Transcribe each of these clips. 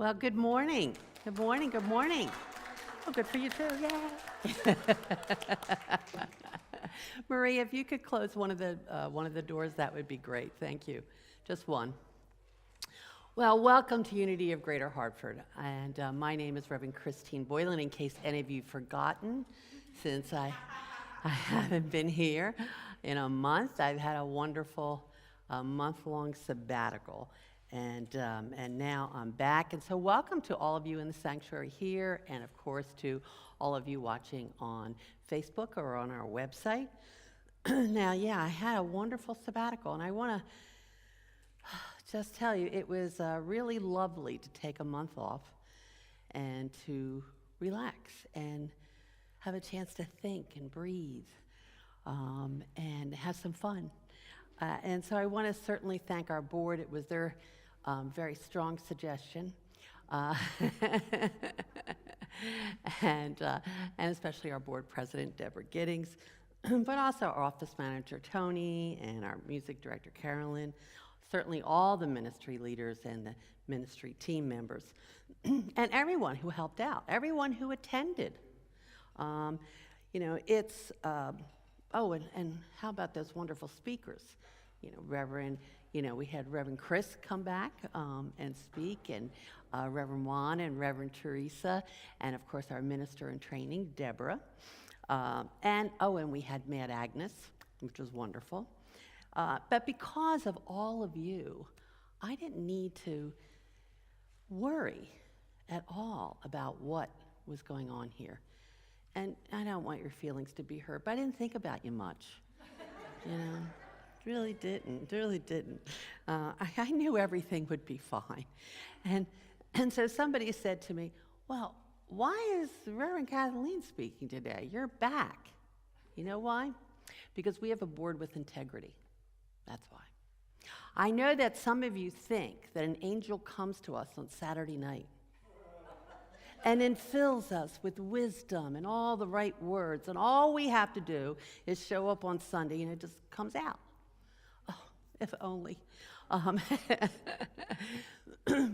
Well, good morning. Good morning. Good morning. Oh, good for you too. Yeah. Marie, if you could close one of the doors, that would be great. Thank you. Just one. Well, welcome to Unity of Greater Hartford. And my name is Reverend Christine Boylan, in case any of you have forgotten, since I haven't been here in a month. I've had a wonderful month-long sabbatical. And now I'm back. And so welcome to all of you in the sanctuary here, and of course to all of you watching on Facebook or on our website. Now, yeah, I had a wonderful sabbatical, and I want to just tell you, it was really lovely to take a month off and to relax and have a chance to think and breathe and have some fun. And so I want to certainly thank our board. It was their very strong suggestion. And especially our board president, Deborah Giddings, but also our office manager, Tony, and our music director, Carolyn, certainly all the ministry leaders and the ministry team members, and everyone who helped out, everyone who attended. It's, and how about those wonderful speakers? We had Reverend Chris come back and speak, and Reverend Juan and Reverend Teresa, and of course our minister in training, Deborah. And we had Mad Agnes, which was wonderful. But because of all of you, I didn't need to worry at all about what was going on here. And I don't want your feelings to be hurt, but I didn't think about you much, Really didn't. I knew everything would be fine. And so somebody said to me, well, why is Reverend Kathleen speaking today? You're back. You know why? Because we have a board with integrity. That's why. I know that some of you think that an angel comes to us on Saturday night and then fills us with wisdom and all the right words, and all we have to do is show up on Sunday and it just comes out. Oh, if only.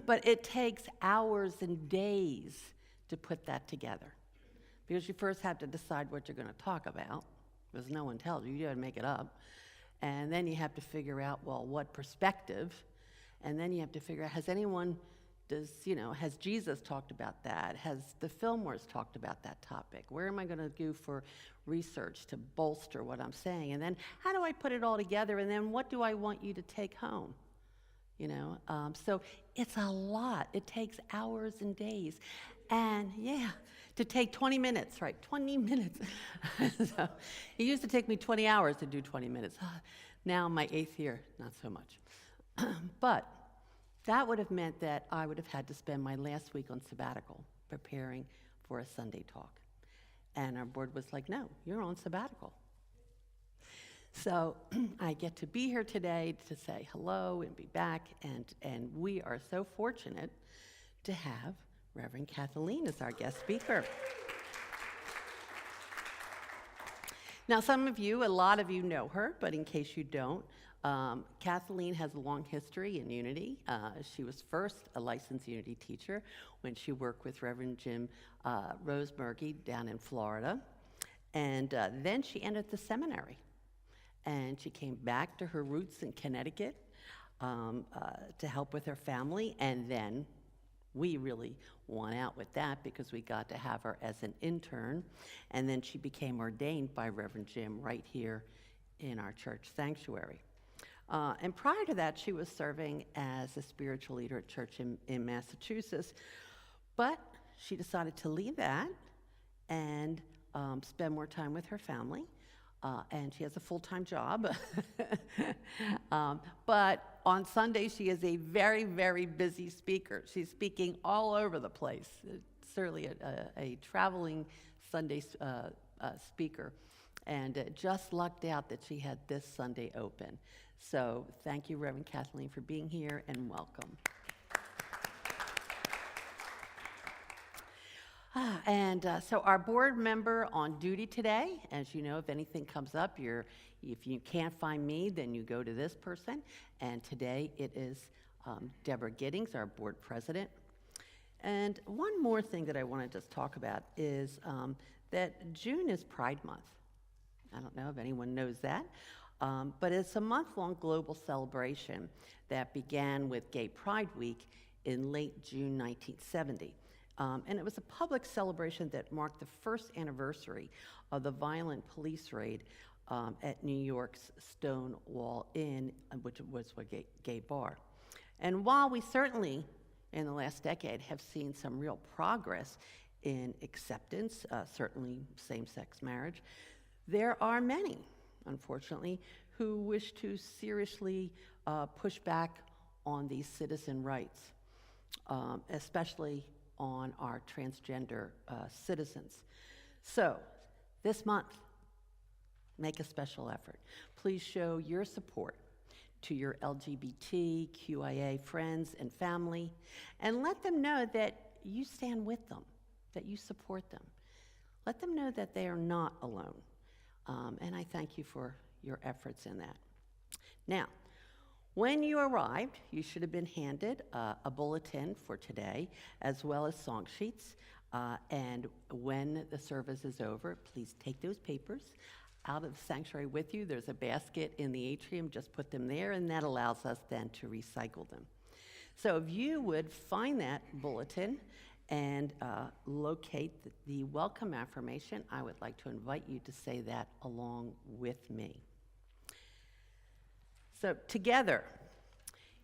But it takes hours and days to put that together, because you first have to decide what you're going to talk about, because no one tells you. You got to make it up. And then you have to figure out, well, what perspective, and then you have to figure out, has Jesus talked about that? Has the Fillmores talked about that topic? Where am I going to go for research to bolster what I'm saying? And then how do I put it all together? And then what do I want you to take home? So it's a lot. It takes hours and days. And to take 20 minutes, right? 20 minutes. So it used to take me 20 hours to do 20 minutes. Now, my 8th year, not so much. But that would have meant that I would have had to spend my last week on sabbatical preparing for a Sunday talk. And our board was like, no, you're on sabbatical. So I get to be here today to say hello and be back, and we are so fortunate to have Reverend Kathleen as our guest speaker. Now, a lot of you know her, but in case you don't, Kathleen has a long history in Unity. She was first a licensed Unity teacher when she worked with Reverend Jim Rosebergy down in Florida. And then she entered the seminary. And she came back to her roots in Connecticut to help with her family. And then we really won out with that because we got to have her as an intern. And then she became ordained by Reverend Jim right here in our church sanctuary. And prior to that, she was serving as a spiritual leader at church in Massachusetts. But she decided to leave that and spend more time with her family. And she has a full-time job. But on Sunday, she is a very, very busy speaker. She's speaking all over the place. Certainly a traveling Sunday speaker. And just lucked out that she had this Sunday open. So thank you, Reverend Kathleen, for being here, and welcome. So our board member on duty today, as you know, if anything comes up, if you can't find me, then you go to this person. And today it is Deborah Giddings, our board president. And one more thing that I want to just talk about is that June is Pride Month. I don't know if anyone knows that, but it's a month-long global celebration that began with Gay Pride Week in late June 1970. And it was a public celebration that marked the first anniversary of the violent police raid at New York's Stonewall Inn, which was a gay bar. And while we certainly, in the last decade, have seen some real progress in acceptance, certainly same-sex marriage, there are many, unfortunately, who wish to seriously push back on these citizen rights, especially on our transgender citizens. So, this month, make a special effort. Please show your support to your LGBTQIA friends and family, and let them know that you stand with them, that you support them. Let them know that they are not alone. And I thank you for your efforts in that. Now, when you arrived, you should have been handed a bulletin for today, as well as song sheets. And when the service is over, please take those papers out of the sanctuary with you. There's a basket in the atrium, just put them there, and that allows us then to recycle them. So if you would find that bulletin and locate the welcome affirmation, I would like to invite you to say that along with me. So together,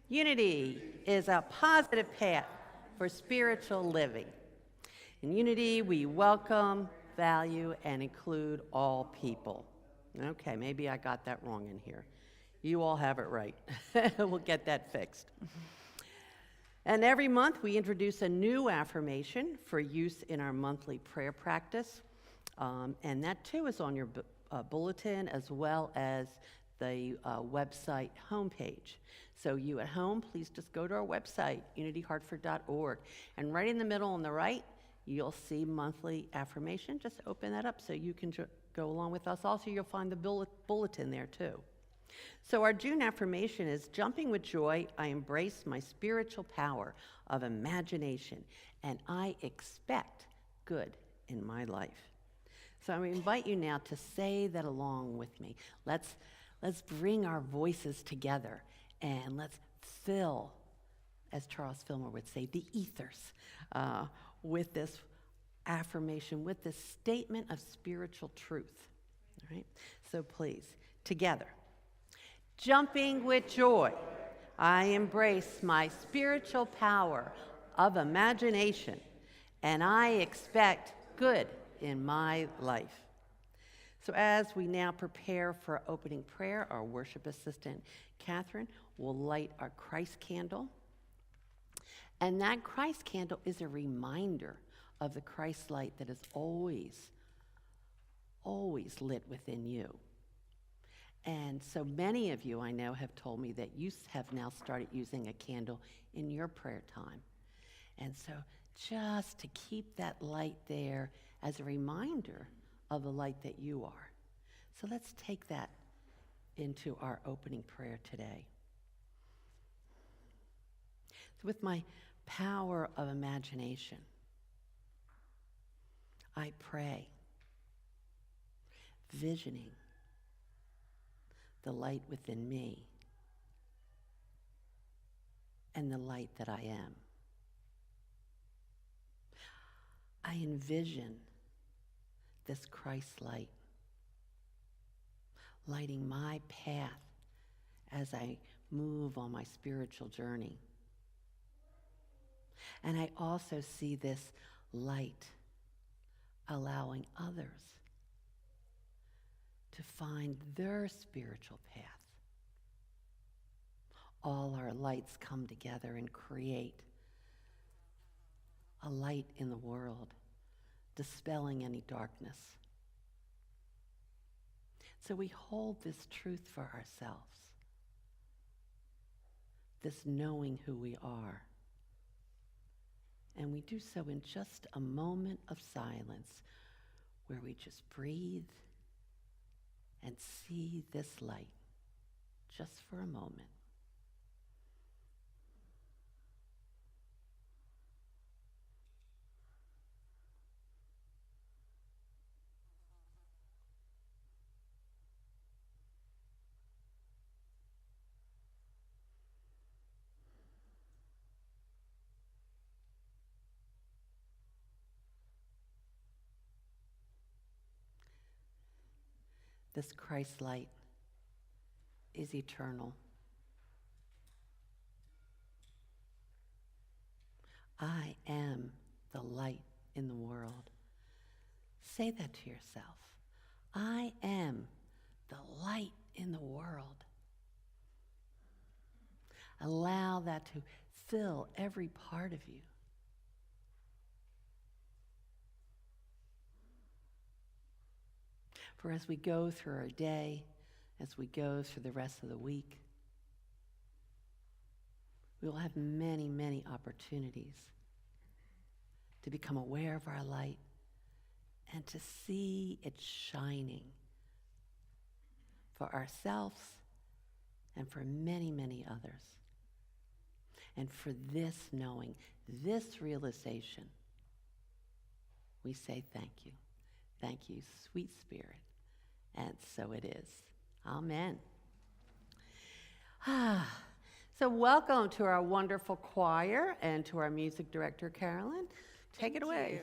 unity is a positive path for spiritual living. In unity, we welcome, value, and include all people. Okay, maybe I got that wrong in here. You all have it right. We'll get that fixed. And every month, we introduce a new affirmation for use in our monthly prayer practice. And that, too, is on your bulletin, as well as the website homepage. So you at home, please just go to our website, unityhartford.org. And right in the middle on the right, you'll see monthly affirmation. Just open that up so you can go along with us. Also, you'll find the bulletin there, too. So our June affirmation is, jumping with joy, I embrace my spiritual power of imagination, and I expect good in my life. So I invite you now to say that along with me. Let's bring our voices together, and let's fill, as Charles Fillmore would say, the ethers with this affirmation, with this statement of spiritual truth. All right? So please, together. Jumping with joy, I embrace my spiritual power of imagination, and I expect good in my life. So as we now prepare for opening prayer, our worship assistant, Catherine, will light our Christ candle. And that Christ candle is a reminder of the Christ light that is always, always lit within you. And so many of you, I know, have told me that you have now started using a candle in your prayer time. And so just to keep that light there as a reminder of the light that you are. So let's take that into our opening prayer today. So with my power of imagination, I pray, visioning the light within me and the light that I am. I envision this Christ light lighting my path as I move on my spiritual journey. And I also see this light allowing others to find their spiritual path. All our lights come together and create a light in the world, dispelling any darkness. So we hold this truth for ourselves, this knowing who we are. And we do so in just a moment of silence where we just breathe and see this light just for a moment. This Christ light is eternal. I am the light in the world. Say that to yourself. I am the light in the world. Allow that to fill every part of you. For as we go through our day, as we go through the rest of the week, we will have many, many opportunities to become aware of our light and to see it shining for ourselves and for many, many others. And for this knowing, this realization, we say thank you. Thank you, sweet Spirit. And so it is. Amen. So welcome to our wonderful choir and to our music director, Carolyn. Take it away.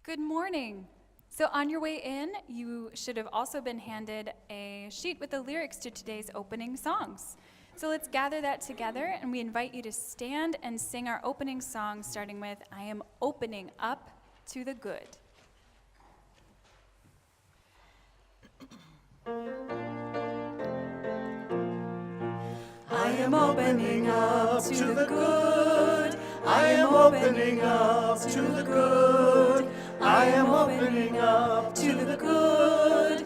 Good morning. So on your way in, you should have also been handed a sheet with the lyrics to today's opening songs. So let's gather that together, and we invite you to stand and sing our opening song, starting with, I am opening up to the good. I am opening up to the good. I am opening up to the good. I am opening up to the good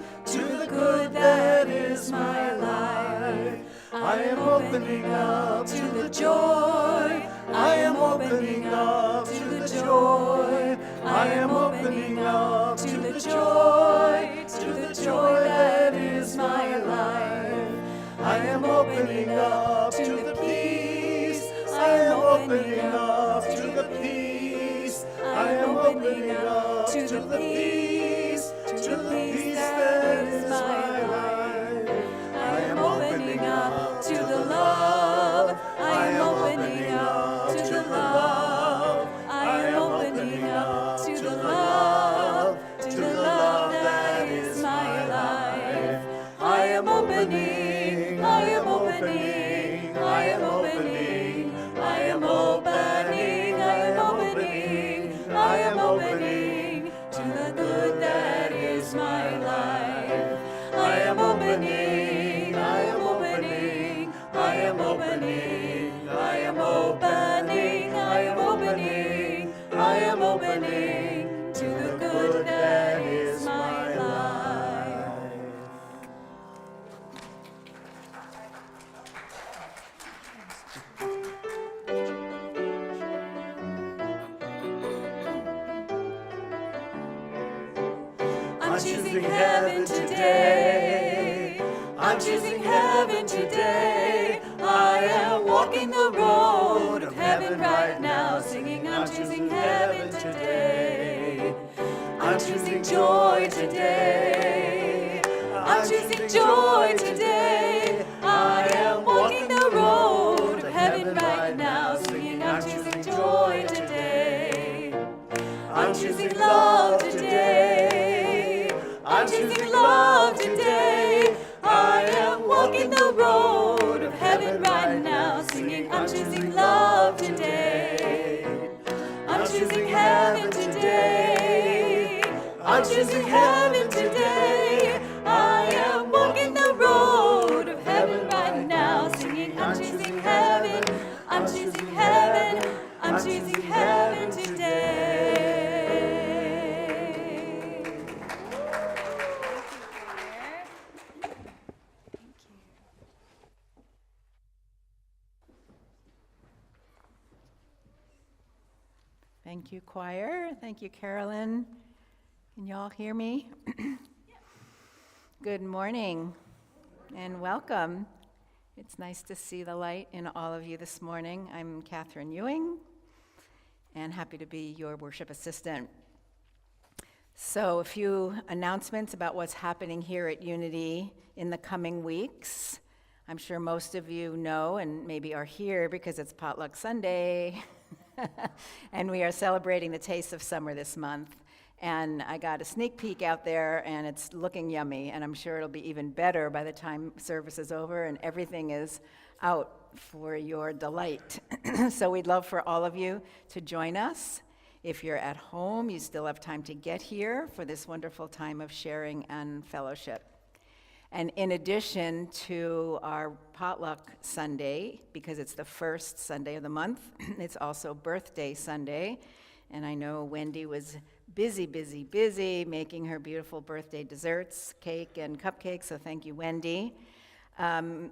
that is my life. I am opening up to the joy. I am opening up to the joy. I am opening up to the joy that is my life. I am opening up to the peace. I am opening up to the peace. I am opening up to the peace that is my life. I am opening up to the love. I am opening up to the love. I am opening up to the love that is my life. I am opening. I am opening. I am opening. I am opening. I am opening. I am opening to the good that is my life. I am opening. I am opening. I am opening. I am opening. I am opening. I am opening to the good that is my life. I'm choosing heaven today. I'm choosing heaven today. I am walking the road of heaven right now, singing I'm choosing heaven today. I'm choosing joy today. I'm choosing joy today. I am walking the road of heaven right now, singing I'm choosing joy today. I'm choosing love today. I'm choosing love today. I am walking the road of heaven right now, singing I'm choosing love today. I'm choosing heaven today. I'm choosing heaven today. I am walking the road of heaven right now, singing I'm choosing heaven. I'm choosing heaven. I'm choosing heaven today. Thank you, choir. Thank you, Carolyn. Can you all hear me? Good morning and welcome. It's nice to see the light in all of you this morning. I'm Catherine Ewing and happy to be your worship assistant. So a few announcements about what's happening here at Unity in the coming weeks. I'm sure most of you know and maybe are here because it's Potluck Sunday. And we are celebrating the taste of summer this month. And I got a sneak peek out there, and it's looking yummy, and I'm sure it'll be even better by the time service is over and everything is out for your delight. So we'd love for all of you to join us. If you're at home, you still have time to get here for this wonderful time of sharing and fellowship. And in addition to our potluck Sunday, because it's the first Sunday of the month, it's also Birthday Sunday. And I know Wendy was busy making her beautiful birthday desserts, cake and cupcakes, so thank you, Wendy. And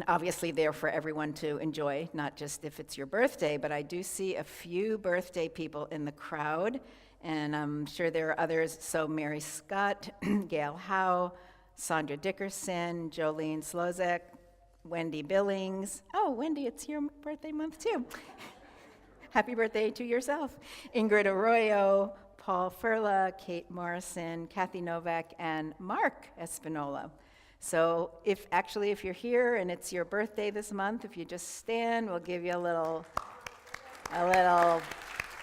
obviously they're for everyone to enjoy, not just if it's your birthday, but I do see a few birthday people in the crowd, and I'm sure there are others. So Mary Scott, Gail Howe, Sandra Dickerson, Jolene Slozek, Wendy Billings. Oh, Wendy, it's your birthday month too. Happy birthday to yourself. Ingrid Arroyo, Paul Furla, Kate Morrison, Kathy Novak, and Mark Espinola. So if you're here and it's your birthday this month, if you just stand, we'll give you a little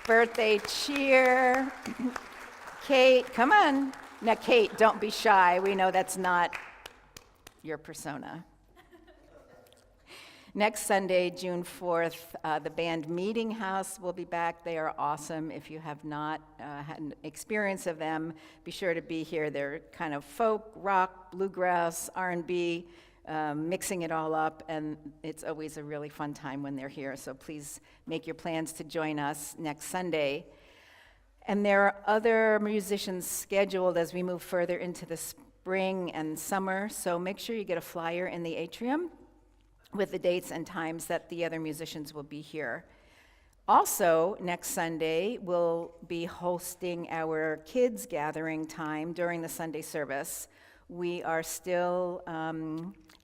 birthday cheer. Kate, come on. Now, Kate, don't be shy. We know that's not your persona. Next Sunday, June 4th, the band Meeting House will be back. They are awesome. If you have not had an experience of them, be sure to be here. They're kind of folk, rock, bluegrass, R&B, mixing it all up, and it's always a really fun time when they're here. So please make your plans to join us next Sunday. And there are other musicians scheduled as we move further into the spring and summer, so make sure you get a flyer in the atrium with the dates and times that the other musicians will be here. Also, next Sunday, we'll be hosting our kids' gathering time during the Sunday service. We are still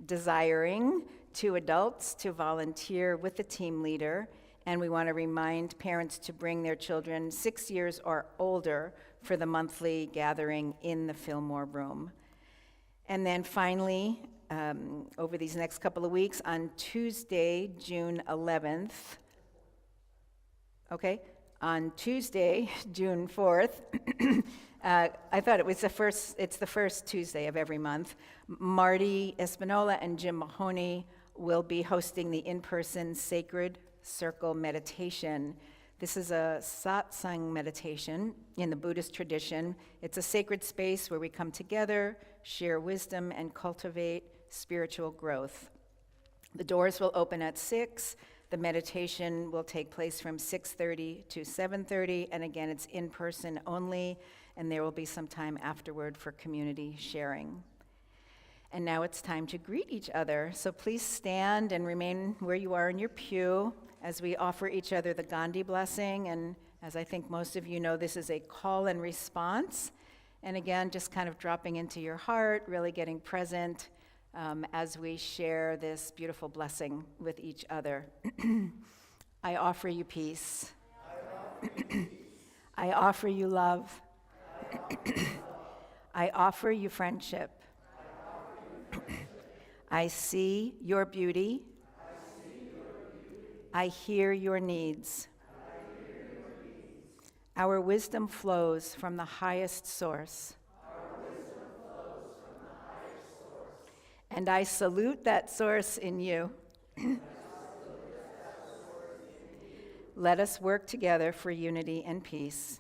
desiring 2 adults to volunteer with the team leader, and we want to remind parents to bring their children 6 years or older for the monthly gathering in the Fillmore room. And then finally, over these next couple of weeks, on Tuesday, June 11th, on Tuesday, June 4th, I thought it's the first Tuesday of every month, Marty Espinola and Jim Mahoney will be hosting the in-person Sacred Circle meditation. This is a satsang meditation in the Buddhist tradition. It's a sacred space where we come together, share wisdom, and cultivate spiritual growth. The doors will open at 6. The meditation will take place from 6:30 to 7:30, and again, it's in person only, and there will be some time afterward for community sharing. And now it's time to greet each other. So please stand and remain where you are in your pew as we offer each other the Gandhi blessing. And as I think most of you know, this is a call and response. And again, just kind of dropping into your heart, really getting present as we share this beautiful blessing with each other. I offer you peace. I offer you love. I offer you friendship. I see your beauty. I hear your needs. Our wisdom flows from the highest source. And I salute that source in you. Let us work together for unity and peace.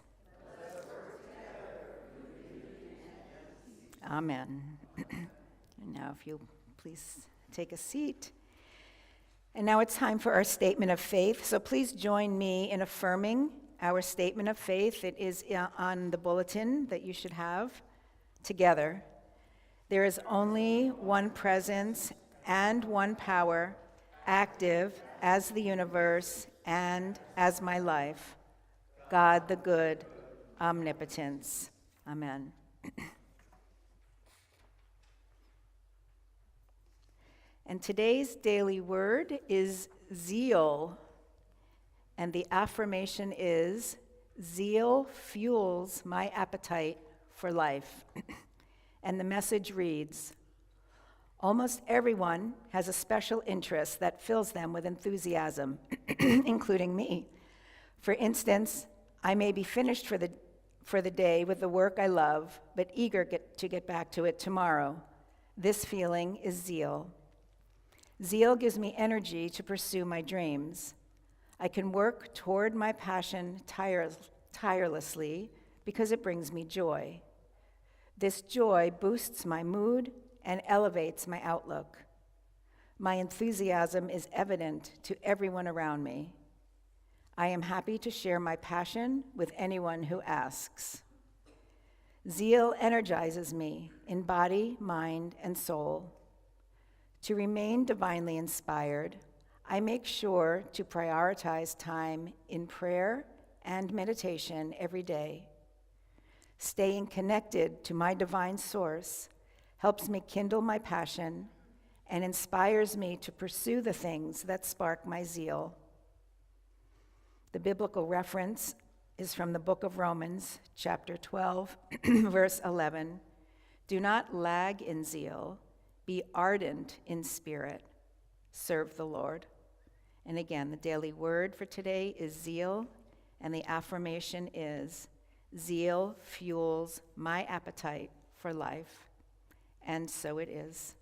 Amen. And now if you'll please take a seat. And now it's time for our statement of faith. So please join me in affirming our statement of faith. It is on the bulletin that you should have together. There is only one presence and one power, active as the universe and as my life. God the good, omnipotence. Amen. And today's daily word is zeal. And the affirmation is, zeal fuels my appetite for life. And the message reads, almost everyone has a special interest that fills them with enthusiasm, including me. For instance, I may be finished for the for the day with the work I love, but eager to get back to it tomorrow. This feeling is zeal. Zeal gives me energy to pursue my dreams. I can work toward my passion tirelessly because it brings me joy. This joy boosts my mood and elevates my outlook. My enthusiasm is evident to everyone around me. I am happy to share my passion with anyone who asks. Zeal energizes me in body, mind, and soul. To remain divinely inspired, I make sure to prioritize time in prayer and meditation every day. Staying connected to my divine source helps me kindle my passion and inspires me to pursue the things that spark my zeal. The biblical reference is from the book of Romans, chapter 12, verse 11. Do not lag in zeal, be ardent in spirit, serve the Lord. And again, the daily word for today is zeal, and the affirmation is, zeal fuels my appetite for life, and so it is.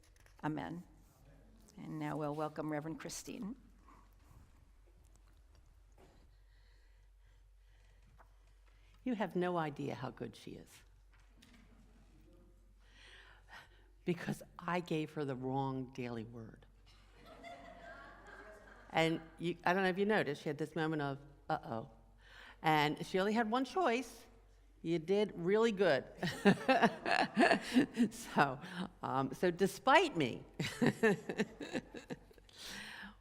Amen. And now we'll welcome Reverend Christine. You have no idea how good she is. Because I gave her the wrong daily word. And I don't know if you noticed, she had this moment of, uh-oh. And she only had one choice. You did really good. So despite me,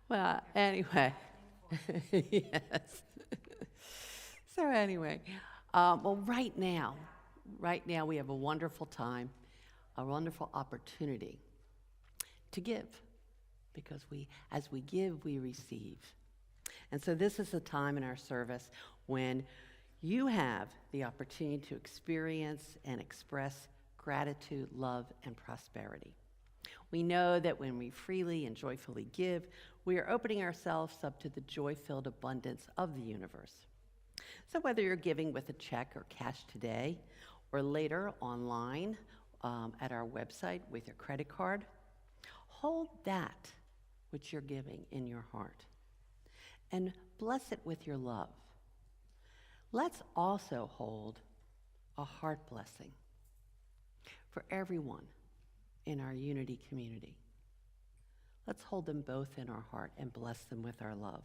well, anyway, yes. So anyway, well, right now we have a wonderful time, a wonderful opportunity to give, because as we give, we receive. And so this is a time in our service when you have the opportunity to experience and express gratitude, love, and prosperity. We know that when we freely and joyfully give, we are opening ourselves up to the joy-filled abundance of the universe. So whether you're giving with a check or cash today, or later online at our website with your credit card, hold that which you're giving in your heart and bless it with your love. Let's also hold a heart blessing for everyone in our Unity community. Let's hold them both in our heart and bless them with our love.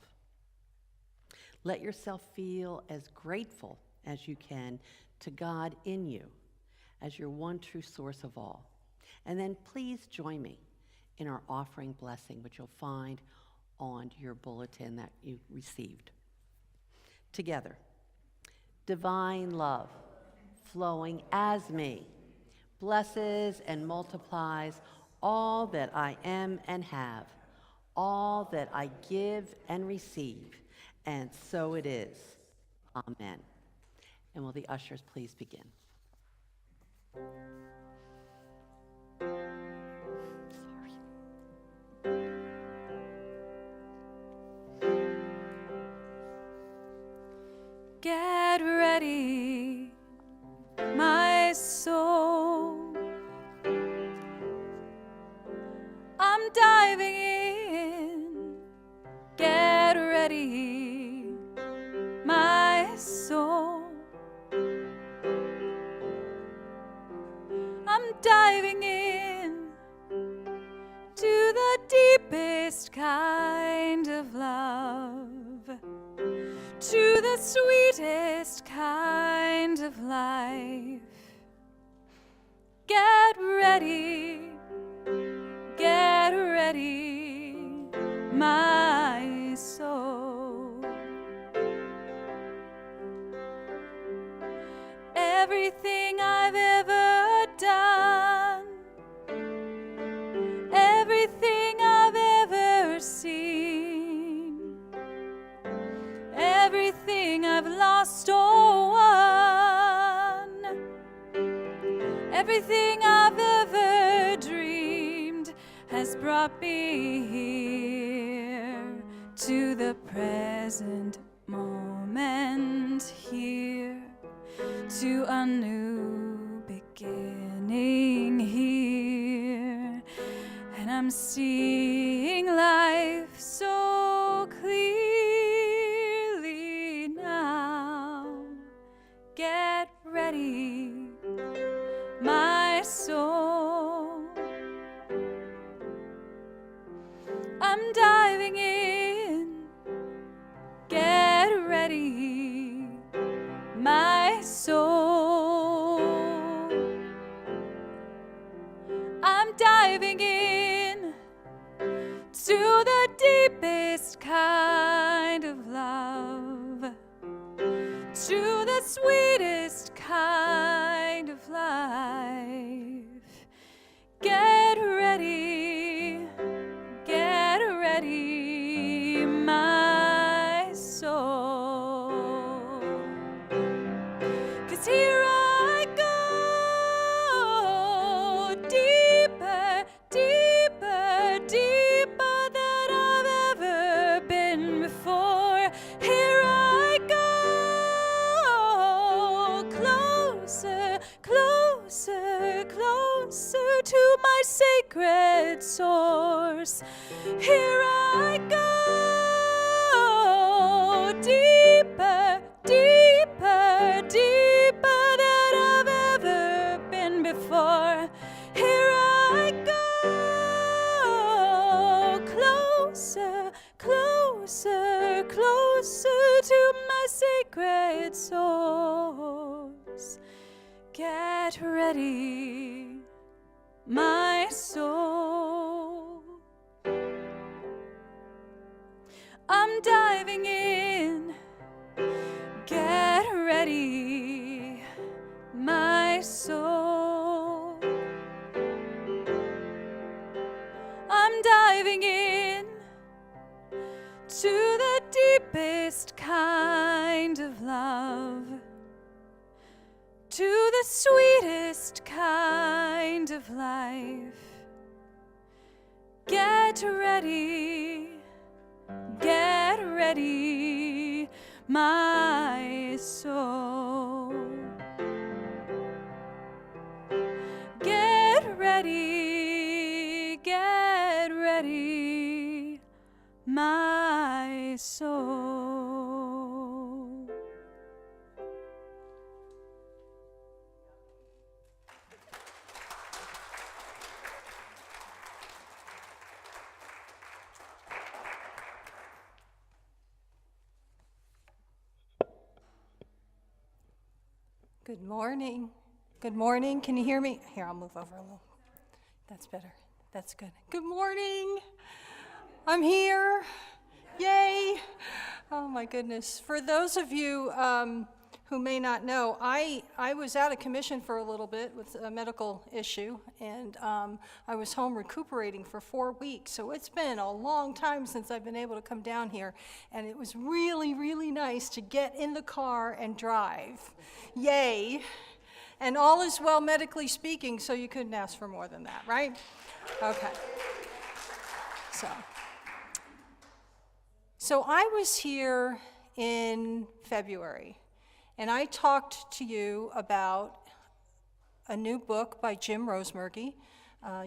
Let yourself feel as grateful as you can to God in you as your one true source of all. And then please join me in our offering blessing, which you'll find on your bulletin that you received. Together, divine love flowing as me blesses and multiplies all that I am and have, all that I give and receive, and so it is. Amen. And will the ushers please begin? Get ready, my soul. I'm diving in. Get ready, my soul. I'm diving in to the deepest kind of love, to the sweetest kind of life. Get ready, my soul. Everything I've ever done, everything I've ever seen, everything I've lost or won, everything I've ever dreamed has brought me here to the present moment, here to a new beginning here, and I'm seeing life so clearly now. Get ready, my soul. I'm diving in. Get ready, my soul. I'm diving in to the deepest kind of love, to the sweetest kind of life. Get ready, my soul. 'Cause here I go, deeper, deeper, deeper than I've ever been before. Here I go, closer, closer, closer to my sacred source. Here I go, deeper, deeper, deeper than I've ever been before. Here I go, closer, closer, closer to my sacred source. Get ready, my soul. I'm diving in. Get ready, my soul. I'm diving in to the deepest kind of love, to the sweetest kind of life. Get ready, my soul. Get ready, my soul. Good morning. Good morning. Can you hear me? Here, I'll move over a little. That's better. That's good. Good morning. I'm here. Yay. Oh, my goodness. For those of you who may not know, I was out of commission for a little bit with a medical issue, and I was home recuperating for 4 weeks. So it's been a long time since I've been able to come down here, and it was really, really nice to get in the car and drive. Yay. And all is well medically speaking, so you couldn't ask for more than that, right? Okay. So I was here in February, and I talked to you about a new book by Jim Rosemurgy,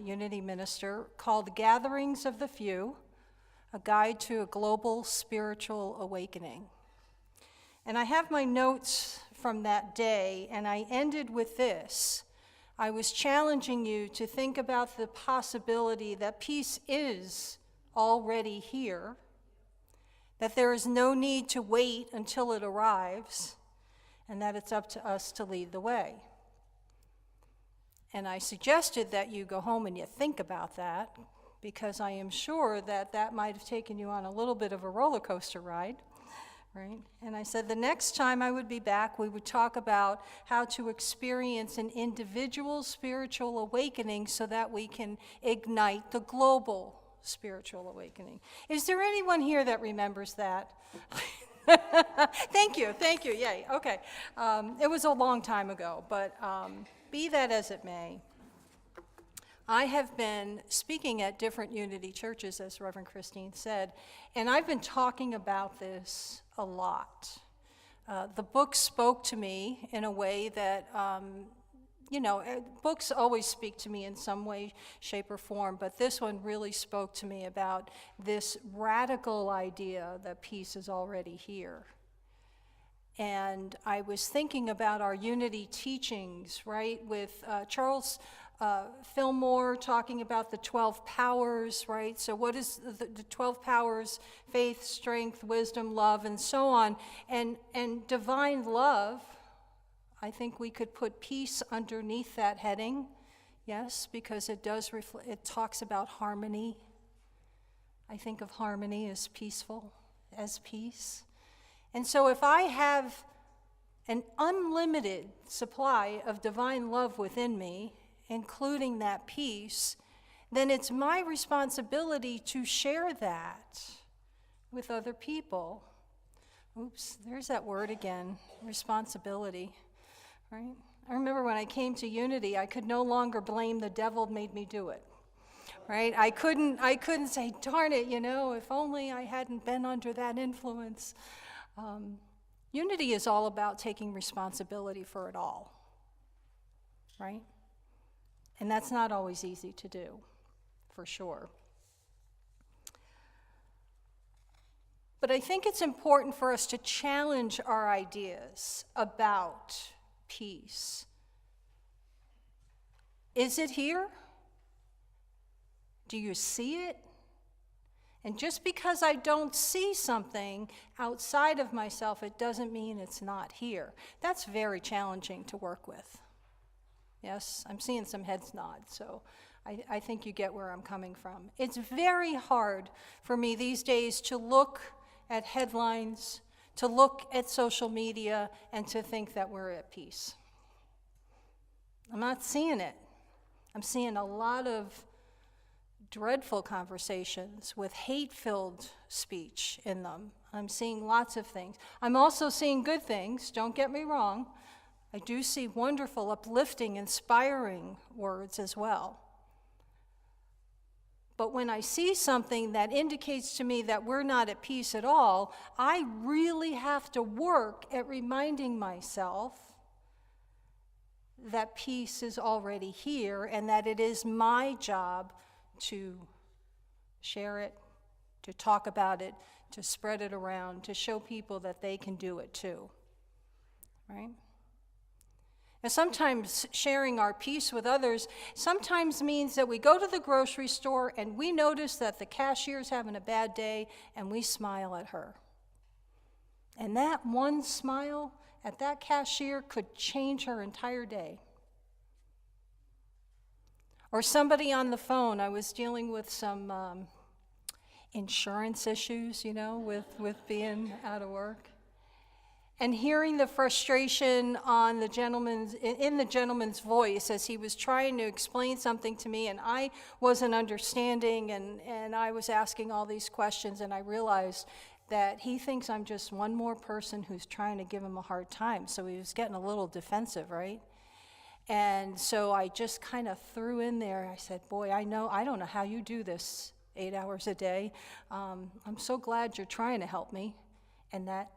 Unity minister, called Gatherings of the Few, A Guide to a Global Spiritual Awakening. And I have my notes from that day, and I ended with this. I was challenging you to think about the possibility that peace is already here, that there is no need to wait until it arrives, and that it's up to us to lead the way. And I suggested that you go home and you think about that, because I am sure that that might have taken you on a little bit of a roller coaster ride, right? And I said the next time I would be back, we would talk about how to experience an individual spiritual awakening so that we can ignite the global spiritual awakening. Is there anyone here that remembers that? Thank you, yay, okay. It was a long time ago, but be that as it may, I have been speaking at different Unity churches, as Reverend Christine said, and I've been talking about this a lot. The book spoke to me in a way that, books always speak to me in some way, shape, or form, but this one really spoke to me about this radical idea that peace is already here. And I was thinking about our unity teachings, right, with Charles Fillmore talking about the 12 powers, right? So what is the 12 powers? Faith, strength, wisdom, love, and so on. And divine love, I think we could put peace underneath that heading, yes, because it does it talks about harmony. I think of harmony as peaceful, as peace. And so if I have an unlimited supply of divine love within me, including that peace, then it's my responsibility to share that with other people. Oops, there's that word again, responsibility, right? I remember when I came to Unity, I could no longer blame the devil made me do it, right? I couldn't say, darn it, if only I hadn't been under that influence. Unity is all about taking responsibility for it all, right? And that's not always easy to do, for sure. But I think it's important for us to challenge our ideas about peace. Is it here? Do you see it? And just because I don't see something outside of myself, it doesn't mean it's not here. That's very challenging to work with. Yes, I'm seeing some heads nod, so I think you get where I'm coming from. It's very hard for me these days to look at headlines, to look at social media, and to think that we're at peace. I'm not seeing it. I'm seeing a lot of dreadful conversations with hate-filled speech in them. I'm seeing lots of things. I'm also seeing good things, don't get me wrong. I do see wonderful, uplifting, inspiring words as well. But when I see something that indicates to me that we're not at peace at all, I really have to work at reminding myself that peace is already here and that it is my job to share it, to talk about it, to spread it around, to show people that they can do it too, right? And sometimes sharing our peace with others sometimes means that we go to the grocery store and we notice that the cashier's having a bad day and we smile at her. And that one smile at that cashier could change her entire day. Or somebody on the phone, I was dealing with some insurance issues, with being out of work. And hearing the frustration on in the gentleman's voice as he was trying to explain something to me, and I wasn't understanding, and I was asking all these questions, and I realized that he thinks I'm just one more person who's trying to give him a hard time. So he was getting a little defensive, right? And so I just kind of threw in there. I said, boy, I don't know how you do this 8 hours a day. I'm so glad you're trying to help me. And that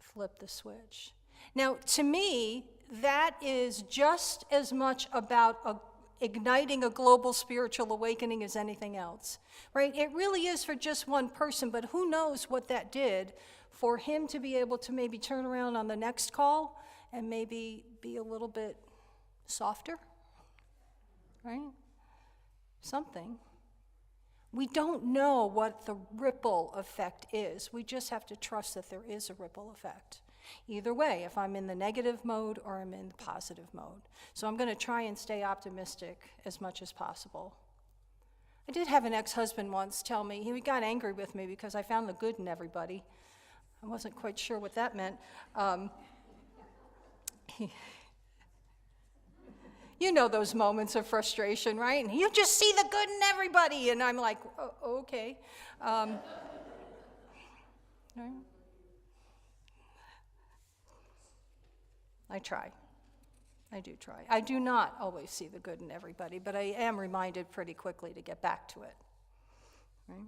flipped the switch. Now, to me, that is just as much about igniting a global spiritual awakening as anything else, right? It really is for just one person, but who knows what that did for him to be able to maybe turn around on the next call and maybe be a little bit softer, right? Something. We don't know what the ripple effect is. We just have to trust that there is a ripple effect. Either way, if I'm in the negative mode or I'm in the positive mode. So I'm going to try and stay optimistic as much as possible. I did have an ex-husband once tell me, he got angry with me because I found the good in everybody. I wasn't quite sure what that meant. You know those moments of frustration, right? And you just see the good in everybody. And I'm like, oh, okay. Right? I try. I do try. I do not always see the good in everybody, but I am reminded pretty quickly to get back to it. Right?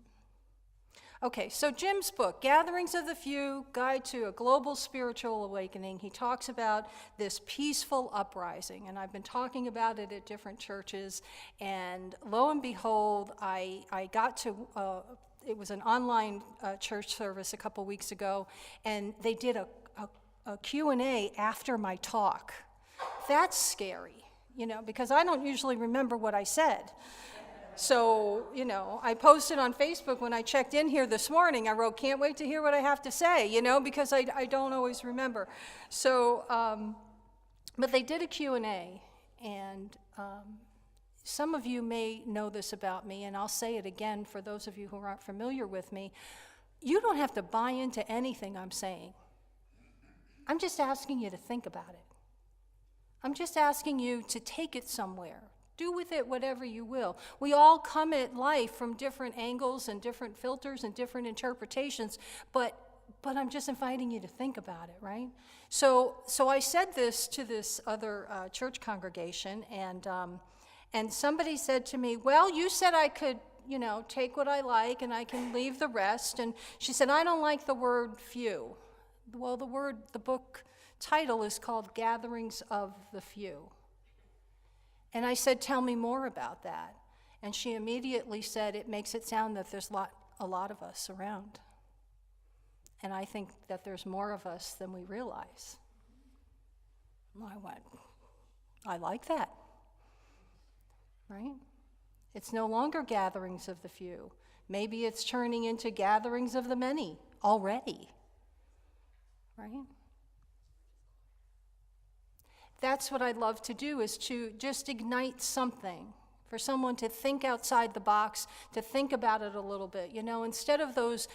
Okay, so Jim's book, Gatherings of the Few, Guide to a Global Spiritual Awakening, he talks about this peaceful uprising, and I've been talking about it at different churches, and lo and behold, I got to, it was an online church service a couple weeks ago, and they did a Q&A after my talk. That's scary, because I don't usually remember what I said. So, I posted on Facebook when I checked in here this morning, I wrote, can't wait to hear what I have to say, because I don't always remember. So, but they did a Q&A, and some of you may know this about me, and I'll say it again for those of you who aren't familiar with me. You don't have to buy into anything I'm saying. I'm just asking you to think about it. I'm just asking you to take it somewhere. Do with it whatever you will. We all come at life from different angles and different filters and different interpretations, but I'm just inviting you to think about it, right? So I said this to this other church congregation, and somebody said to me, well, you said I could, take what I like and I can leave the rest. And she said, I don't like the word few. Well, the book title is called Gatherings of the Few. And I said, tell me more about that. And she immediately said, it makes it sound that there's a lot of us around. And I think that there's more of us than we realize. I went, I like that, right? It's no longer gatherings of the few. Maybe it's turning into gatherings of the many already, right? That's what I'd love to do, is to just ignite something, for someone to think outside the box, to think about it a little bit. Instead of those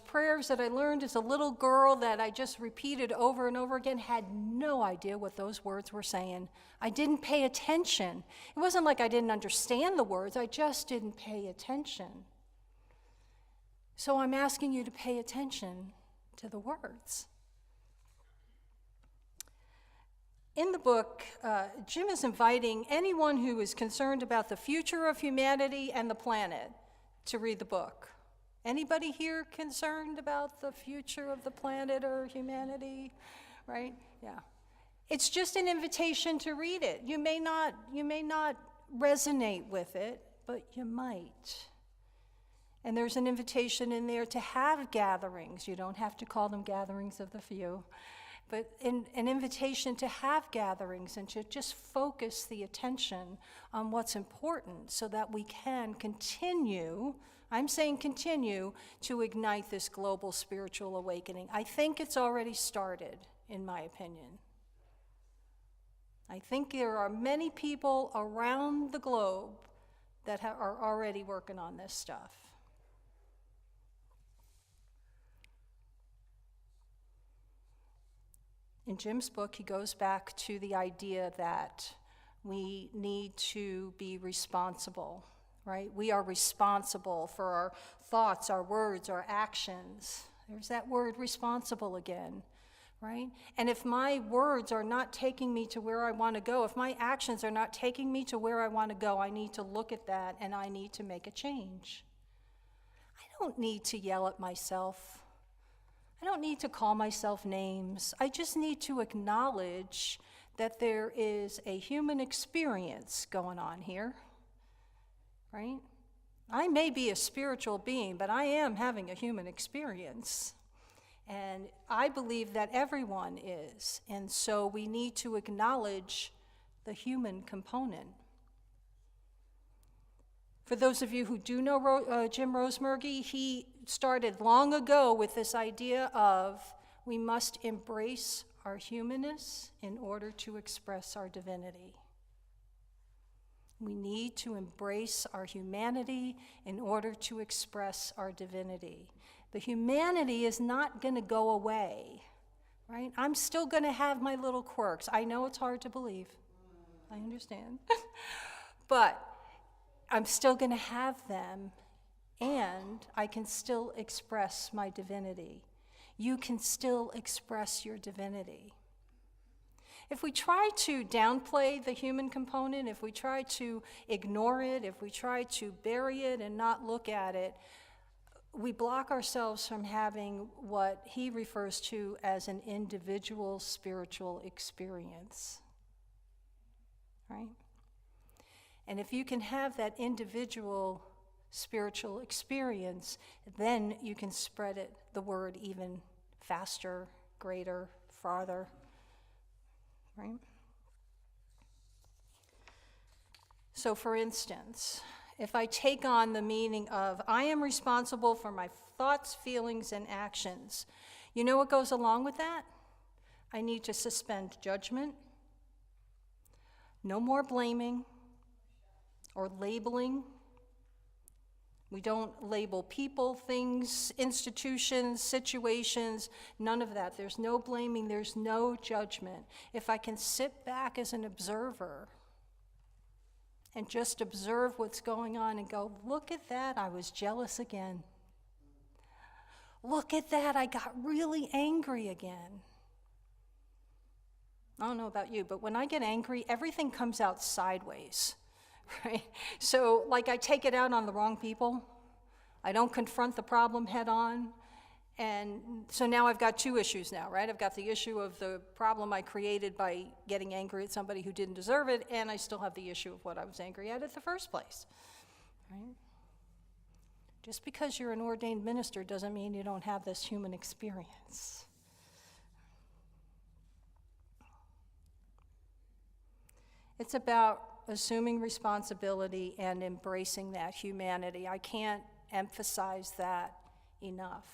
prayers that I learned as a little girl that I just repeated over and over again, had no idea what those words were saying. I didn't pay attention. It wasn't like I didn't understand the words, I just didn't pay attention. So I'm asking you to pay attention to the words. In the book, Jim is inviting anyone who is concerned about the future of humanity and the planet to read the book. Anybody here concerned about the future of the planet or humanity? Right? Yeah. It's just an invitation to read it. You may not resonate with it, but you might. And there's an invitation in there to have gatherings. You don't have to call them gatherings of the few. But an invitation to have gatherings and to just focus the attention on what's important so that we can continue, I'm saying continue, to ignite this global spiritual awakening. I think it's already started, in my opinion. I think there are many people around the globe that are already working on this stuff. In Jim's book, he goes back to the idea that we need to be responsible, right? We are responsible for our thoughts, our words, our actions. There's that word responsible again, right? And if my words are not taking me to where I want to go, if my actions are not taking me to where I want to go, I need to look at that and I need to make a change. I don't need to yell at myself. I don't need to call myself names. I just need to acknowledge that there is a human experience going on here, right? I may be a spiritual being, but I am having a human experience. And I believe that everyone is. And so we need to acknowledge the human component. For those of you who do know Jim Rosemurgy, he started long ago with this idea of we must embrace our humanness in order to express our divinity. We need to embrace our humanity in order to express our divinity. The humanity is not going to go away, right? I'm still going to have my little quirks. I know it's hard to believe. I understand. But I'm still going to have them, and I can still express my divinity. You can still express your divinity. If we try to downplay the human component, if we try to ignore it, if we try to bury it and not look at it, we block ourselves from having what he refers to as an individual spiritual experience, right? And if you can have that individual spiritual experience, then you can spread the word even faster, greater, farther, right? So for instance, if I take on the meaning of I am responsible for my thoughts, feelings, and actions, you know what goes along with that? I need to suspend judgment, no more blaming or labeling. We don't label people, things, institutions, situations, none of that. There's no blaming, there's no judgment. If I can sit back as an observer and just observe what's going on and go, look at that, I was jealous again. Look at that, I got really angry again. I don't know about you, but when I get angry, everything comes out sideways. Right? So, like, I take it out on the wrong people. I don't confront the problem head on. And so now I've got two issues now, right? I've got the issue of the problem I created by getting angry at somebody who didn't deserve it, and I still have the issue of what I was angry at the first place, right? Just because you're an ordained minister doesn't mean you don't have this human experience. It's about assuming responsibility and embracing that humanity. I can't emphasize that enough.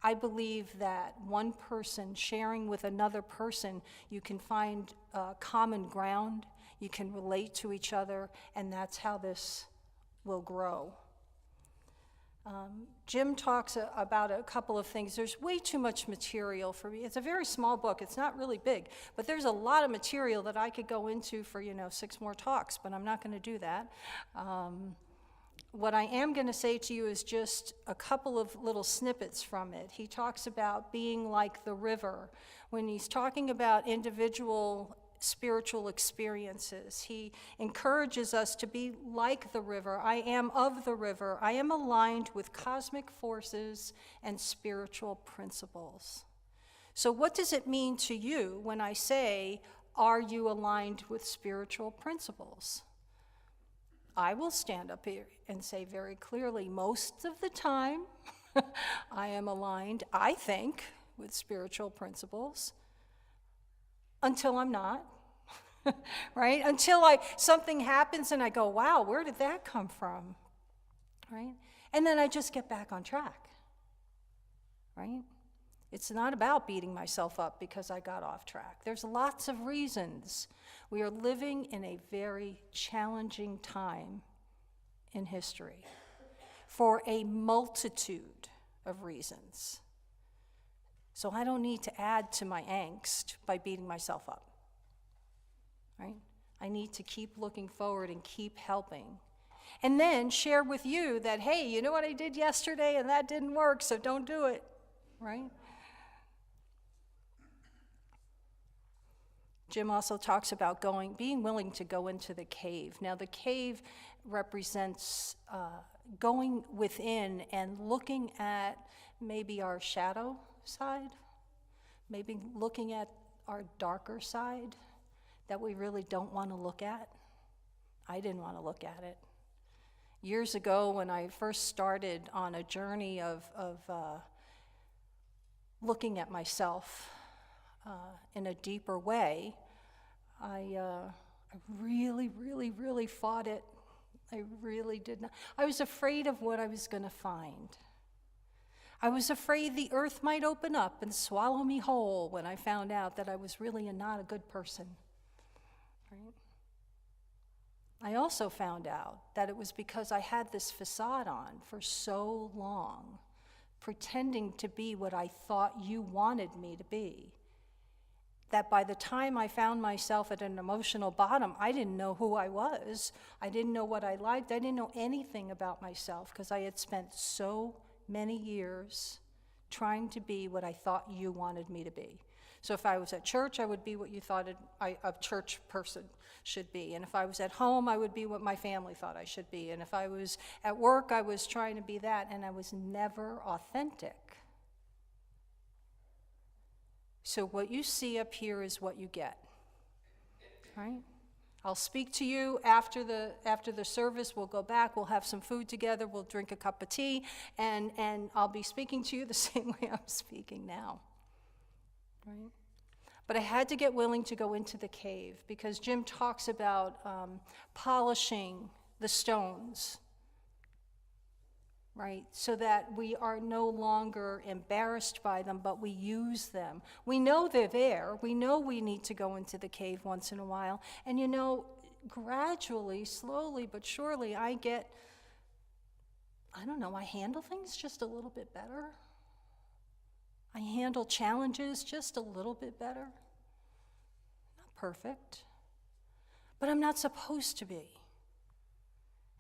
I believe that one person sharing with another person, you can find common ground, you can relate to each other, and that's how this will grow. Jim talks about a couple of things. There's way too much material for me. It's a very small book. It's not really big, but there's a lot of material that I could go into for 6 more talks, but I'm not going to do that. What I am going to say to you is just a couple of little snippets from it. He talks about being like the river. When he's talking about individual spiritual experiences, he encourages us to be like the river. I am of the river. I am aligned with cosmic forces and spiritual principles. So what does it mean to you when I say, are you aligned with spiritual principles? I will stand up here and say very clearly, most of the time, I am aligned, I think, with spiritual principles, until I'm not, right? Until something happens and I go, wow, where did that come from, right? And then I just get back on track, right? It's not about beating myself up because I got off track. There's lots of reasons. We are living in a very challenging time in history for a multitude of reasons. So I don't need to add to my angst by beating myself up, right? I need to keep looking forward and keep helping. And then share with you that, hey, you know what I did yesterday and that didn't work, so don't do it, right? Jim also talks about being willing to go into the cave. Now, the cave represents going within and looking at maybe our shadow side, maybe looking at our darker side that we really don't want to look at. I didn't want to look at it. Years ago, when I first started on a journey of looking at myself in a deeper way, I really, really, really fought it. I really did not. I was afraid of what I was going to find. I was afraid the earth might open up and swallow me whole when I found out that I was really not a good person. Right? I also found out that it was because I had this facade on for so long, pretending to be what I thought you wanted me to be, that by the time I found myself at an emotional bottom, I didn't know who I was. I didn't know what I liked. I didn't know anything about myself because I had spent so many years trying to be what I thought you wanted me to be. So if I was at church, I would be what you thought a church person should be. And if I was at home, I would be what my family thought I should be. And if I was at work, I was trying to be that, and I was never authentic. So what you see up here is what you get, right? I'll speak to you after the service. We'll go back, we'll have some food together, we'll drink a cup of tea, and I'll be speaking to you the same way I'm speaking now, right? But I had to get willing to go into the cave, because Jim talks about polishing the stones, right? So that we are no longer embarrassed by them, but we use them. We know they're there. We know we need to go into the cave once in a while. And you know, gradually, slowly but surely, I handle things just a little bit better. I handle challenges just a little bit better. Not perfect, but I'm not supposed to be.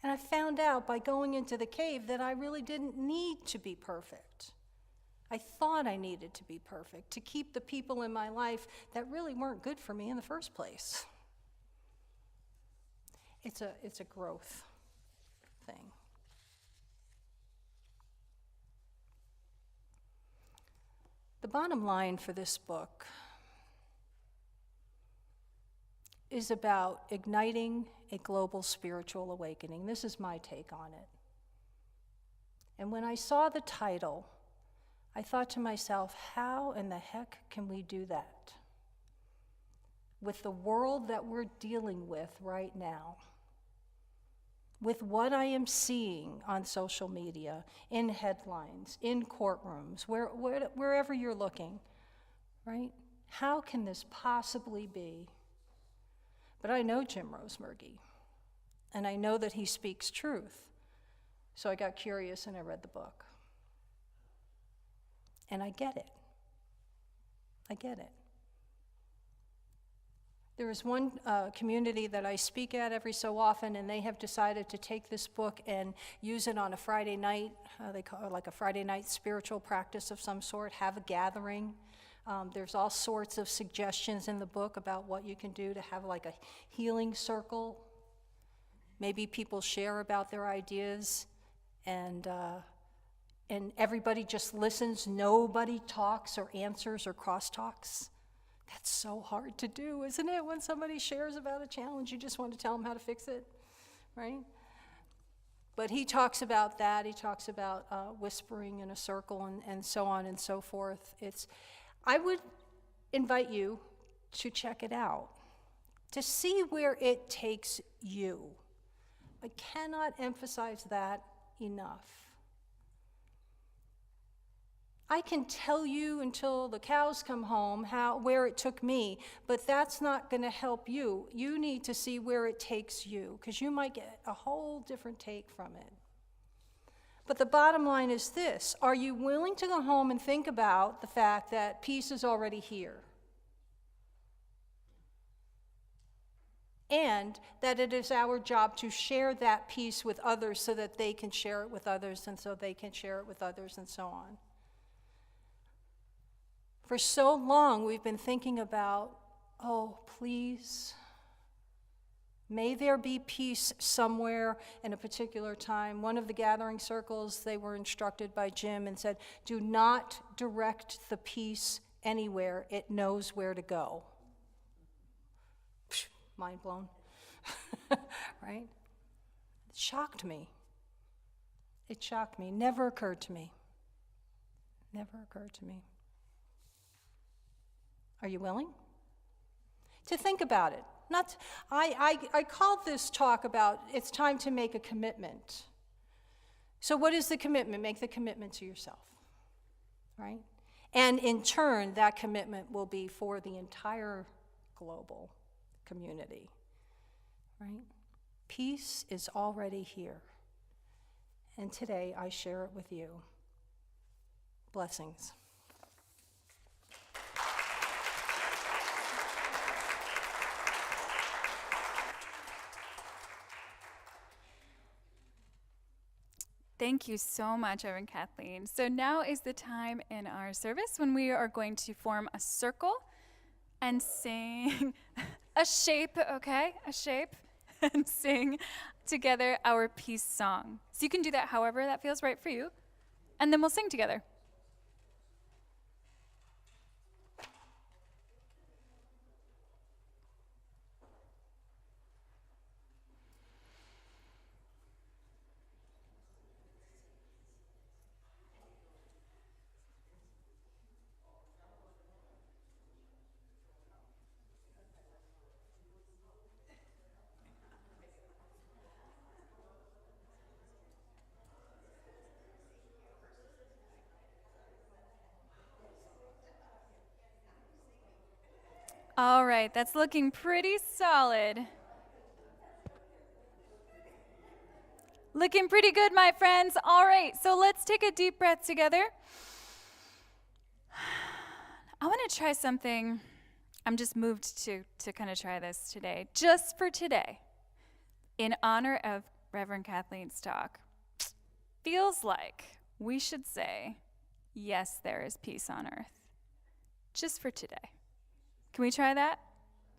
And I found out by going into the cave that I really didn't need to be perfect. I thought I needed to be perfect to keep the people in my life that really weren't good for me in the first place. It's a growth thing. The bottom line for this book is about igniting a global spiritual awakening. This is my take on it. And when I saw the title, I thought to myself, how in the heck can we do that with the world that we're dealing with right now? With what I am seeing on social media, in headlines, in courtrooms, wherever you're looking, right? How can this possibly be? But I know Jim Rosemergy, and I know that he speaks truth. So I got curious and I read the book. And I get it. I get it. There is one community that I speak at every so often, and they have decided to take this book and use it on a Friday night. They call it like a Friday night spiritual practice of some sort, have a gathering. There's all sorts of suggestions in the book about what you can do to have like a healing circle. Maybe people share about their ideas, and everybody just listens. Nobody talks or answers or crosstalks. That's so hard to do, isn't it? When somebody shares about a challenge, you just want to tell them how to fix it, right? But he talks about that. He talks about whispering in a circle and so on and so forth. I would invite you to check it out, to see where it takes you. I cannot emphasize that enough. I can tell you until the cows come home where it took me, but that's not going to help you. You need to see where it takes you, because you might get a whole different take from it. But the bottom line is this: are you willing to go home and think about the fact that peace is already here? And that it is our job to share that peace with others so that they can share it with others, and so they can share it with others, and so on. For so long, we've been thinking about, oh, please, may there be peace somewhere in a particular time. One of the gathering circles, they were instructed by Jim and said, do not direct the peace anywhere. It knows where to go. Psh, mind blown, right? It shocked me. It shocked me. Never occurred to me. Never occurred to me. Are you willing to think about it? I called this talk about it's time to make a commitment. So what is the commitment? Make the commitment to yourself, right? And in turn, that commitment will be for the entire global community, right? Peace is already here. And today I share it with you. Blessings. Thank you so much, Kathleen. So now is the time in our service when we are going to form a circle and sing a shape, okay? A shape, and sing together our peace song. So you can do that however that feels right for you, and then we'll sing together. All right, that's looking pretty solid. Looking pretty good, my friends. All right, so let's take a deep breath together. I want to try something. I'm just moved to kind of try this today, just for today, in honor of Reverend Kathleen's talk. Feels like we should say, yes, there is peace on earth, just for today. Can we try that?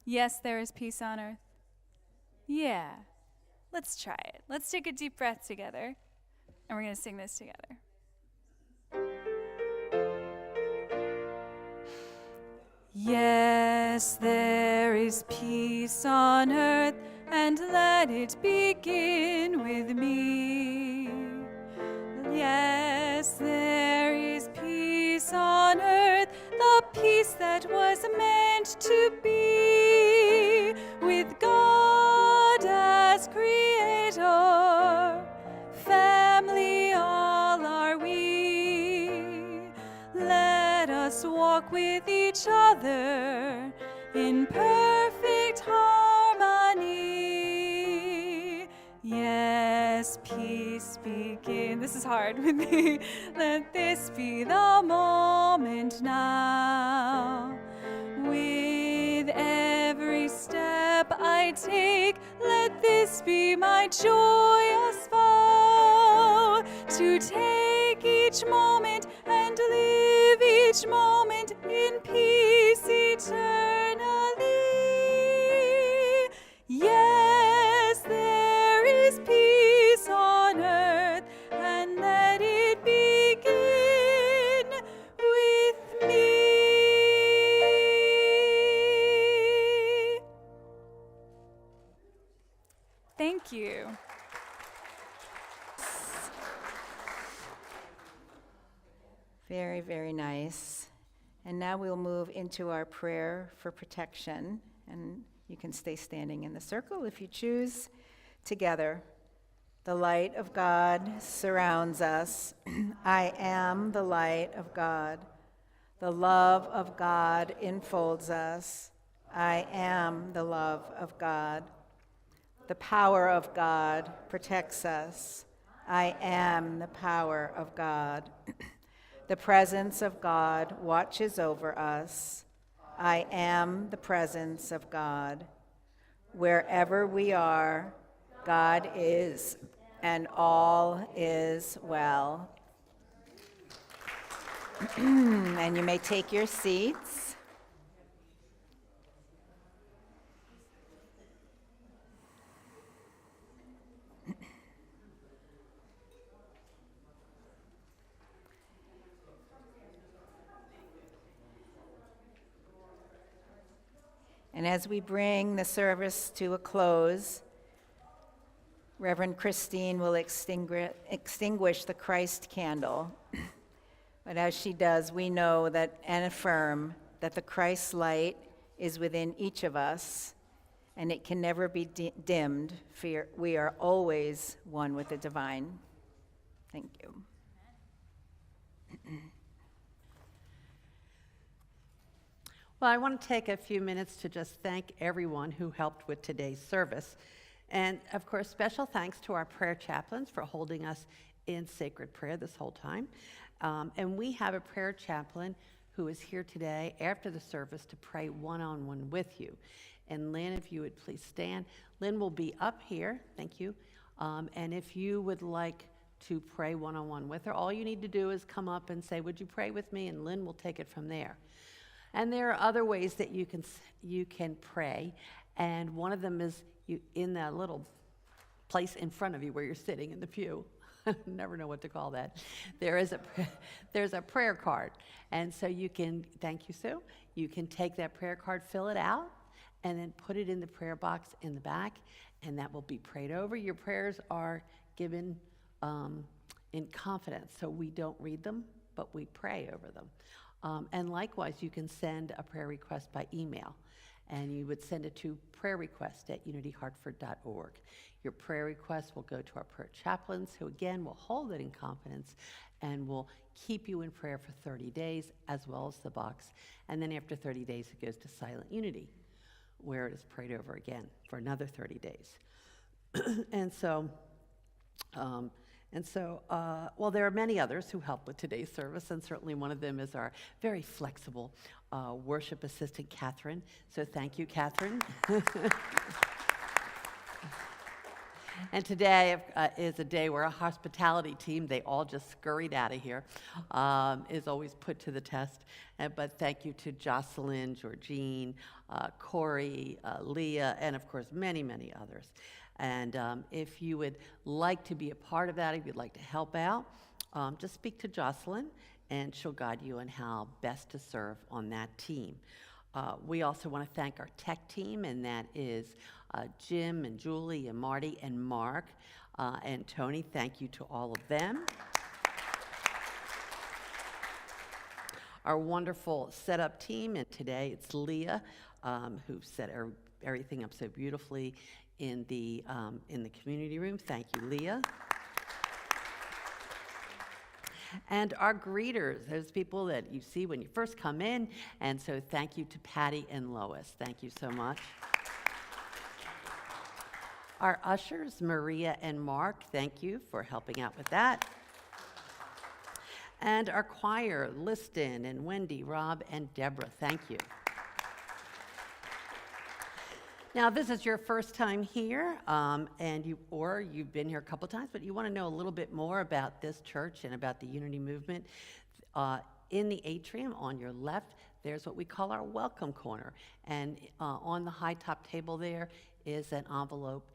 Yes, there is peace on earth. Yeah, let's try it. Let's take a deep breath together, and we're going to sing this together. Yes, there is peace on earth, and let it begin with me. Yes, there is peace on earth, the peace that was meant to be, with God as creator, family all are we. Let us walk with each other in perfect harmony. Yes, peace begin. This is hard with me. Let this be the moment now. With every step I take, let this be my joyous vow, to take each moment and live each moment in peace eternally. Yes, there is peace on earth, and let it begin with me. Thank you. Very, very nice. And now we'll move into our prayer for protection. And you can stay standing in the circle if you choose. Together, the light of God surrounds us. I am the light of God. The love of God enfolds us. I am the love of God. The power of God protects us. I am the power of God. The presence of God watches over us. I am the presence of God. Wherever we are, God is, and all is well. And you may take your seats. And as we bring the service to a close, Reverend Christine will extinguish the Christ candle. But as she does, we know that and affirm that the Christ light is within each of us, and it can never be dimmed, for we are always one with the divine. Thank you. Well, I want to take a few minutes to just thank everyone who helped with today's service. And of course, special thanks to our prayer chaplains for holding us in sacred prayer this whole time. And we have a prayer chaplain who is here today after the service to pray one-on-one with you. And Lynn, if you would please stand. Lynn will be up here, thank you. And if you would like to pray one-on-one with her, all you need to do is come up and say, would you pray with me? And Lynn will take it from there. And there are other ways that you can pray, and one of them is in that little place in front of you where you're sitting in the pew. Never know what to call that. There's a prayer card, and so you can. Thank you, Sue. You can take that prayer card, fill it out, and then put it in the prayer box in the back, and that will be prayed over. Your prayers are given in confidence, so we don't read them, but we pray over them. And likewise, you can send a prayer request by email, and you would send it to prayerrequest@unityhartford.org. Your prayer request will go to our prayer chaplains, who again will hold it in confidence and will keep you in prayer for 30 days, as well as the box. And then after 30 days, it goes to Silent Unity, where it is prayed over again for another 30 days. Well, there are many others who help with today's service, and certainly one of them is our very flexible worship assistant, Catherine. So thank you, Catherine. And today is a day where a hospitality team, they all just scurried out of here, is always put to the test. But thank you to Jocelyn, Georgine, Corey, Leah, and of course many, many others. And if you would like to be a part of that, if you'd like to help out, just speak to Jocelyn, and she'll guide you on how best to serve on that team. We also want to thank our tech team, and that is Jim and Julie and Marty and Mark and Tony. Thank you to all of them. Our wonderful setup team, and today it's Leah, who set everything up so beautifully in the community room. Thank you, Leah. And our greeters, those people that you see when you first come in, and so thank you to Patty and Lois. Thank you so much. Our ushers, Maria and Mark, thank you for helping out with that. And our choir, Liston and Wendy, Rob, and Deborah, thank you. Now, this is your first time here, or you've been here a couple times, but you want to know a little bit more about this church and about the Unity Movement. In the atrium on your left, there's what we call our welcome corner. And on the high top table there is an envelope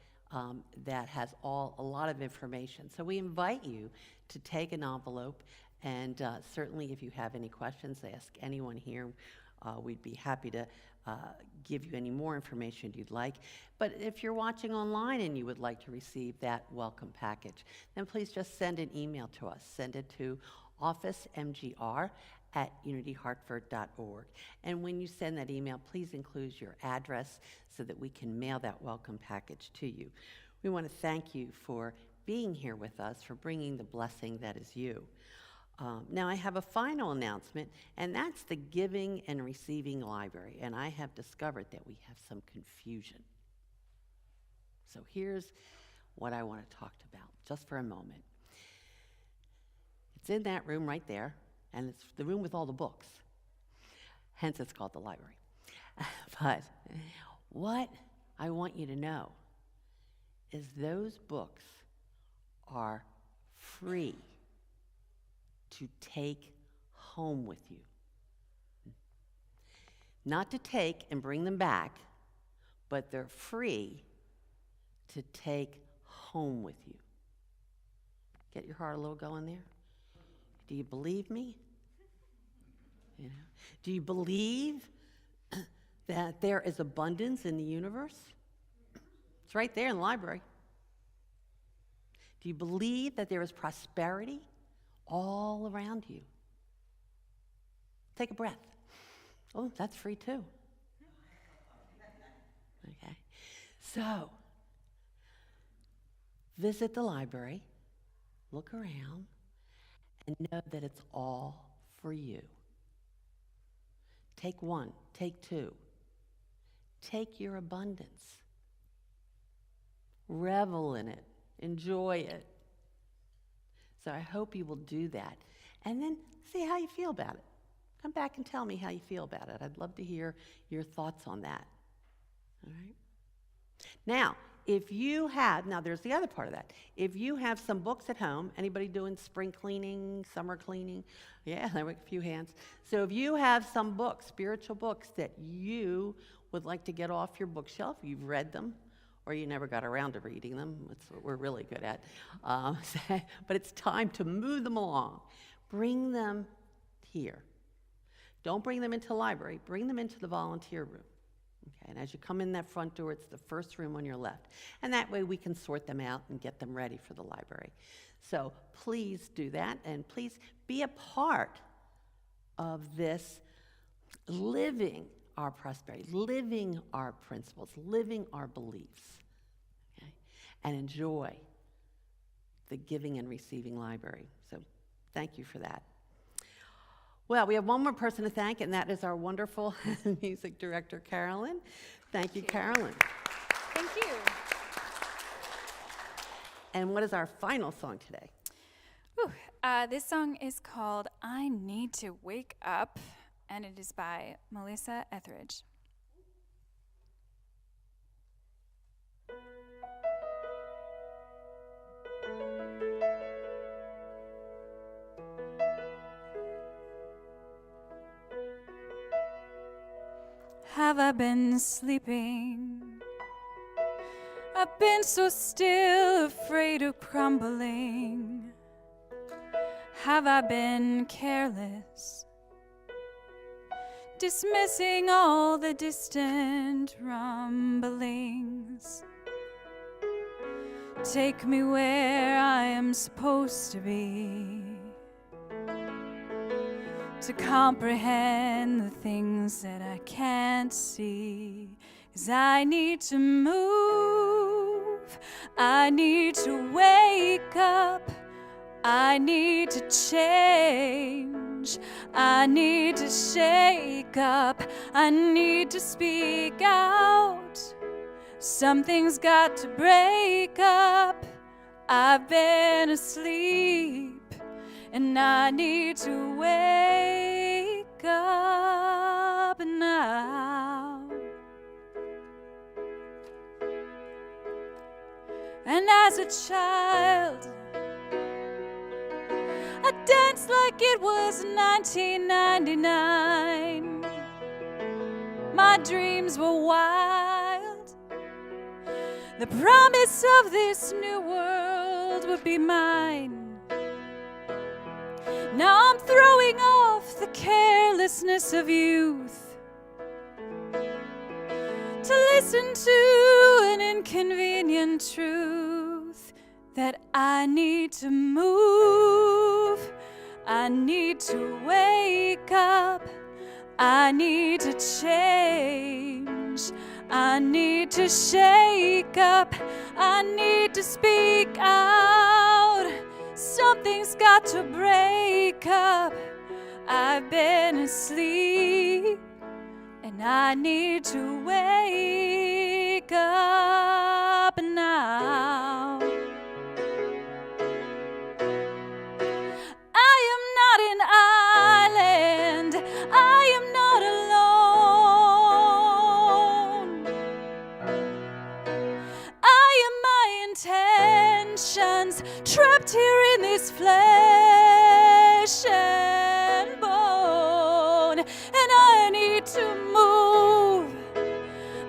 that has a lot of information. So we invite you to take an envelope, and certainly if you have any questions, ask anyone here. We'd be happy to give you any more information you'd like. But if you're watching online and you would like to receive that welcome package, then please just send an email to us. Send it to officemgr@unityhartford.org. And when you send that email, please include your address so that we can mail that welcome package to you. We want to thank you for being here with us, for bringing the blessing that is you. Now, I have a final announcement, and that's the Giving and Receiving Library, and I have discovered that we have some confusion. So here's what I want to talk about, just for a moment. It's in that room right there, and it's the room with all the books. Hence, it's called the library. But what I want you to know is those books are free to take home with you. Not to take and bring them back, but they're free to take home with you. Get your heart a little going there? Do you believe me? You know? Do you believe that there is abundance in the universe? It's right there in the library. Do you believe that there is prosperity all around you? Take a breath. Oh, that's free too. Okay. So, visit the library, look around, and know that it's all for you. Take one, take two. Take your abundance. Revel in it. Enjoy it. So I hope you will do that. And then see how you feel about it. Come back and tell me how you feel about it. I'd love to hear your thoughts on that. All right? Now, if you have, now there's the other part of that. If you have some books at home, anybody doing spring cleaning, summer cleaning? Yeah, there were a few hands. So if you have some books, spiritual books that you would like to get off your bookshelf, you've read them, or you never got around to reading them, that's what we're really good at, but it's time to move them along. Bring them here. Don't bring them into the library, bring them into the volunteer room. Okay, and as you come in that front door, it's the first room on your left. And that way we can sort them out and get them ready for the library. So please do that, and please be a part of this living our prosperity, living our principles, living our beliefs, okay? And enjoy the giving and receiving library. So thank you for that. Well, we have one more person to thank, and that is our wonderful music director, Carolyn. Thank you, Carolyn. Thank you. And what is our final song today? Whew. This song is called I Need to Wake Up, and it is by Melissa Etheridge. Have I been sleeping? I've been so still, afraid of crumbling. Have I been careless, dismissing all the distant rumblings? Take me where I am supposed to be, to comprehend the things that I can't see. 'Cause I need to move, I need to wake up, I need to change, I need to shake up, I need to speak out. Something's got to break up, I've been asleep, and I need to wake up now. And as a child, I danced like it was 1999. My dreams were wild. The promise of this new world would be mine. Now I'm throwing off the carelessness of youth to listen to an inconvenient truth that I need to move, I need to wake up, I need to change, I need to shake up, I need to speak out. Something's got to break up, I've been asleep, and I need to wake up now. I am not an island, I am not alone. I am my intentions, trapped here in this flesh and bone, and I need to move,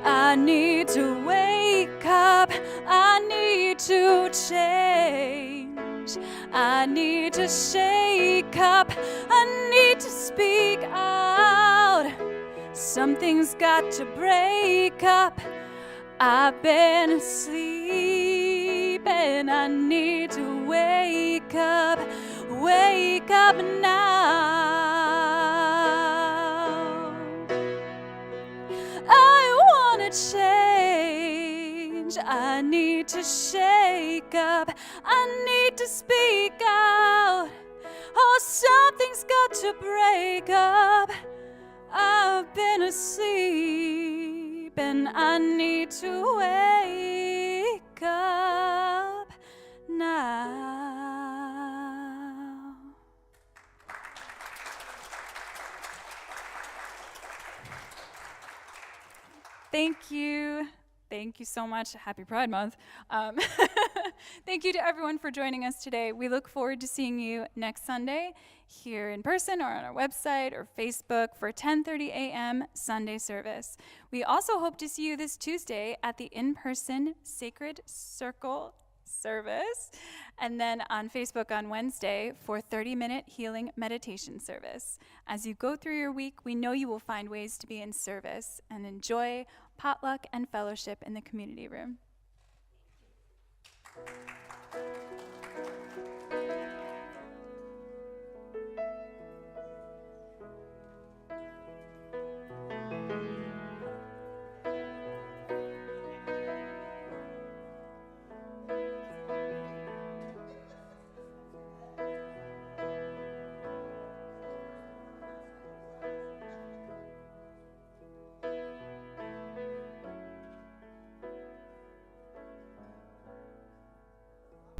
I need to wake up, I need to change, I need to shake up, I need to speak out. Something's got to break up, I've been asleep, and I need to wake up now. I wanna change, I need to shake up, I need to speak out. Oh, something's got to break up, I've been asleep, and I need to wake up now. Thank you. Thank you so much. Happy Pride Month. Thank you to everyone for joining us today. We look forward to seeing you next Sunday here in person or on our website or Facebook for 10:30 a.m. Sunday service. We also hope to see you this Tuesday at the in-person Sacred Circle service, and then on Facebook on Wednesday for 30-minute healing meditation service. As you go through your week, we know you will find ways to be in service and enjoy potluck and fellowship in the community room.